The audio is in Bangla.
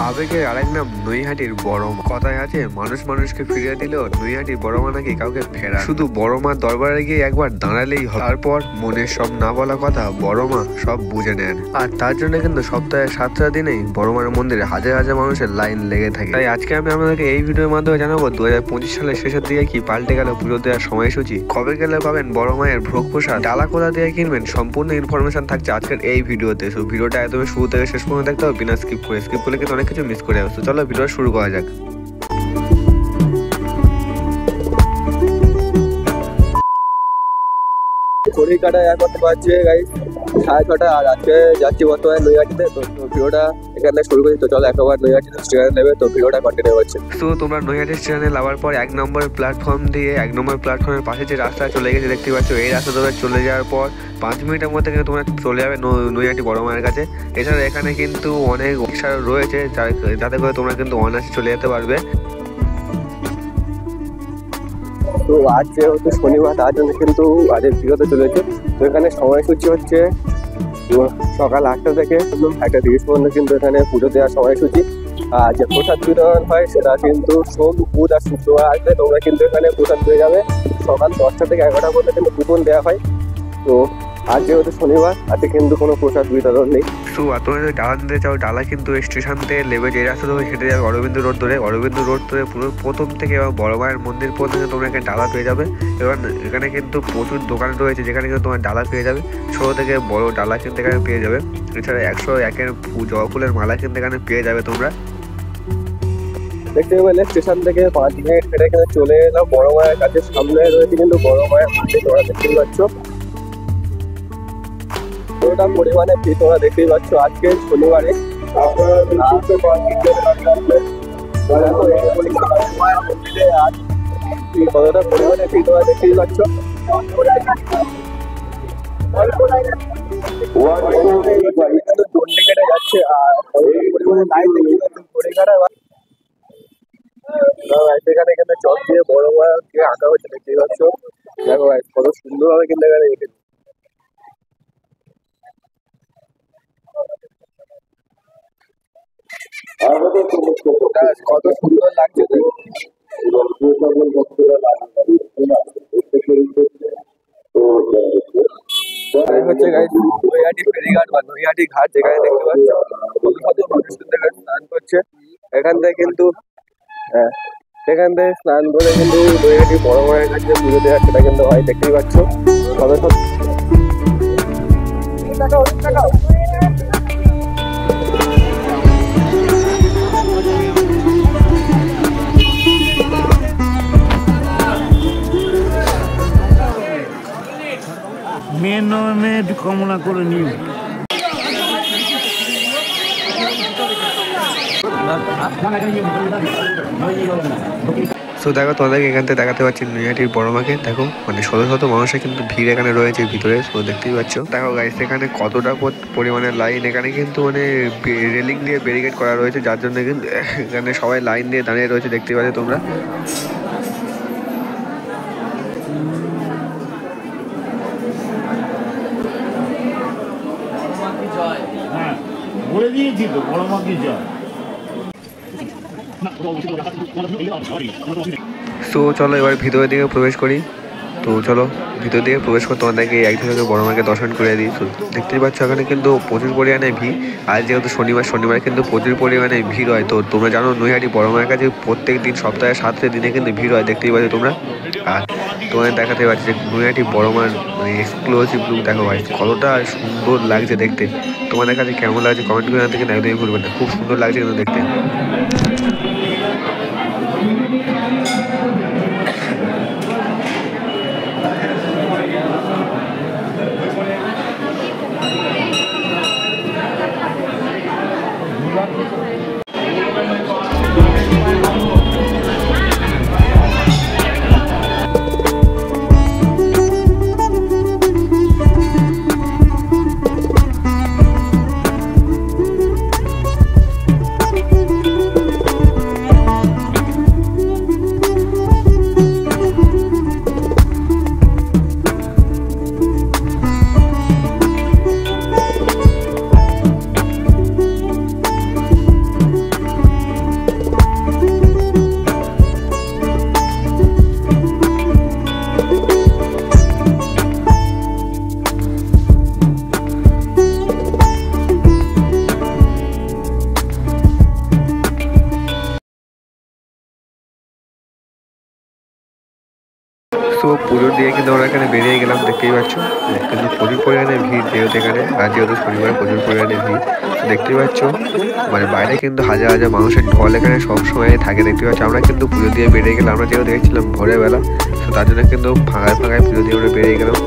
আবেগের আরেক নাম নৈহাটির বড় মা। কথায় আছে মানুষ মানুষকে ফিরিয়ে দিলেও নৈহাটির বড় মা নাকি কাউকে ফেরা। শুধু বড় মার দরবারে গিয়ে একবার দাঁড়ালেই হয়, তারপর মনের সব না বলা কথা বড় মা সব বুঝে নেন। আর তার জন্য কিন্তু সপ্তাহে 7টা দিনেই বড় মার মন্দিরে হাজার হাজার মানুষের লাইন লেগে থাকে। তাই আজকে আমি আপনাদেরকে এই ভিডিওর মাধ্যমে জানাবো 2025 সালের শেষের দিকে কি পাল্টে গেল পুজো দেওয়ার সময়সূচি, কবে গেলে পাবেন বড় মায়ের ভোগ প্রসাদ, ডালা কোথা দিয়ে কিনবেন, সম্পূর্ণ ইনফরমেশন থাকছে আজকের এই ভিডিওতে। সো ভিডিওটা একদম শুরু থেকে শেষ পর্যন্ত দেখতে হবে বিনা স্কিপ করলে কিন্তু অনেক কিছু মিস করে যাবে। তো চলো ভিডিও শুরু করা যাক। ঘড়ির কাটা এখন বাজছে গাইস 6:30 আর আজকে যাচ্ছি বর্তমানে নৈহাটিতে। তো ভিডিওটা এখান থেকে শুরু করি। তো চলো একবার নৈহাটি স্টেশনে নেবে, তো ভিডিওটা কন্টিনিউ হচ্ছে। তো তোমরা নৈহাটি স্টেশনে নামার পর 1 নম্বর প্ল্যাটফর্ম দিয়ে 1 নম্বর প্ল্যাটফর্মের পাশে যে রাস্তা চলে গেছে দেখতে পাচ্ছ, এই রাস্তা ধরে চলে যাওয়ার পর 5 মিনিটের মধ্যে কিন্তু তোমরা চলে যাবে নৈহাটি বড় মায়ের কাছে। এছাড়া এখানে কিন্তু অনেক রিক্সা রয়েছে যাতে করে তোমরা কিন্তু অনায়াসে চলে যেতে পারবে। তো আজ যেহেতু শনিবার, তার জন্য কিন্তু আজের ভিডিওতে চলেছে। তো এখানে সময়সূচি হচ্ছে সকাল 8টা থেকে 1:30 পর্যন্ত কিন্তু এখানে পুজো দেওয়ার সময়সূচি। আর যে প্রসাদ বিতরণ হয় সেটা কিন্তু সোম, বুধ আর শুক্রবার আসবে তোমরা কিন্তু এখানে প্রসাদ পেয়ে যাবে। সকাল 10টা থেকে 11টা পর্যন্ত কিন্তু কুপন দেওয়া হয়। তো আজ যেহেতু শনিবার, আজকে কিন্তু কোনো প্রসাদ বিতরণ নেই। তো তোমরা যদি ডালা নিতে চাও, ডালা কিন্তু স্টেশন থেকে নেবে, যে রাস্তা ধরে হেঁটে যাবে অরবিন্দ রোড ধরে পুরো প্রথম থেকে বড় মায়ের মন্দির পর্যন্ত তোমরা এখানে ডালা পেয়ে যাবে। এবার এখানে কিন্তু প্রচুর দোকান রয়েছে যেখানে কিন্তু তোমার ডালা পেয়ে যাবে, ছোট থেকে বড় ডালা কিন্তু এখানে পেয়ে যাবে। এছাড়া 101-এর জবা ফুলের মালা কিন্তু এখানে পেয়ে যাবে তোমরা। দেখতে পেলে স্টেশন থেকে 5 মিনিট হেঁটে এখানে চলে এলাম বড় মায়ের কাছে। সামনে রয়েছে কিন্তু বড় মায়ের মন্দির, তোমরা দেখতেই পাচ্ছ পুরোটা পরিমাণে ভিড় তোমরা দেখতেই পাচ্ছ আজকে শনিবারে। কতটা পরিমাণে ভিড় তোমরা দেখতেই পাচ্ছ। চন্ডি কেটে যাচ্ছে আর পরিমাণে লাইন দেখতে পাচ্ছ ঘড়ি কাটা। সেখানে কিন্তু চক দিয়ে বড় মাকে আঁকা হচ্ছে দেখতেই পাচ্ছ। দেখো কত সুন্দরভাবে কিন্তু এখানে রেখেছে। কত সুন্দর লাগছে হচ্ছে নৈহাটি ফেরিঘাট বা নৈহাটি ঘাট, যেখানে দেখতে পাচ্ছ কত মানুষ কিন্তু এখানে স্নান করছে। এখান থেকে কিন্তু সেখান থেকে স্নান করে কিন্তু নৈহাটি বড় মায়ের কাছে পুজো দেওয়া সেটা কিন্তু হয়, দেখতেই পাচ্ছ কত মেয়ে কামনা করে নিও। সো দেখো তোমাদেরকে এখান থেকে দেখাতে পাচ্ছি নৈহাটির বড় মাকে। দেখো মানে শত শত মানুষের কিন্তু ভিড় এখানে রয়েছে ভিতরে, সো দেখতেই পাচ্ছ। দেখো গাইস এখানে কতটা পরিমাণে লাইন, এখানে কিন্তু মানে রেলিং দিয়ে ব্যারিকেড করা রয়েছে, যার জন্য কিন্তু এখানে সবাই লাইন দিয়ে দাঁড়িয়ে রয়েছে দেখতেই পাচ্ছ তোমরা। বলে দিয়েছি তো বড় মা কি জয়। সো চলো এবার ভিতরের দিকে প্রবেশ করি। তো চলো ভিতর দিকে প্রবেশ করে তোমাদেরকে এক ঝলকে বড় মাকে দর্শন করে দিই। দেখতেই পাচ্ছ এখানে কিন্তু প্রচুর পরিমাণে ভিড়। আর যেহেতু শনিবার কিন্তু প্রচুর পরিমাণে ভিড় হয়। তো তোমরা জানো নৈহাটি বড় মায়ের কাছে প্রত্যেক দিন সপ্তাহে 7 দিনে কিন্তু ভিড় হয়, দেখতেই পাচ্ছ তোমরা। আর তোমাদের দেখাতে পাচ্ছি যে নৈহাটি বড় মার মানে এক্সক্লুসিভ লুক দেখো ভাই, কতটা সুন্দর লাগছে দেখতে। তোমাদের কাছে কেমন লাগছে কমেন্ট করে জানাতে কিন্তু একদমই ভুলবেন না, খুব সুন্দর লাগছে কিন্তু দেখতে। পুজো দিয়ে কিন্তু আমরা এখানে বেরিয়ে গেলাম, দেখতেই পাচ্ছ। কিন্তু প্রচুর পরিমাণে ভিড় যেহেতু এখানে, আর যেহেতু শনিবার প্রচুর পরিমাণে ভিড় দেখতেই পাচ্ছ। মানে বাইরে কিন্তু হাজার হাজার মানুষের ঢল এখানে সবসময় থাকে, দেখতে পাচ্ছ। আমরা কিন্তু পুজো দিয়ে বেরিয়ে গেলাম, আমরা যেহেতু দেখছিলাম ভোরের বেলা, তো তার জন্য কিন্তু ফাঁকায় ফাঁকায় পুজো দিয়ে আমরা বেরিয়ে গেলাম।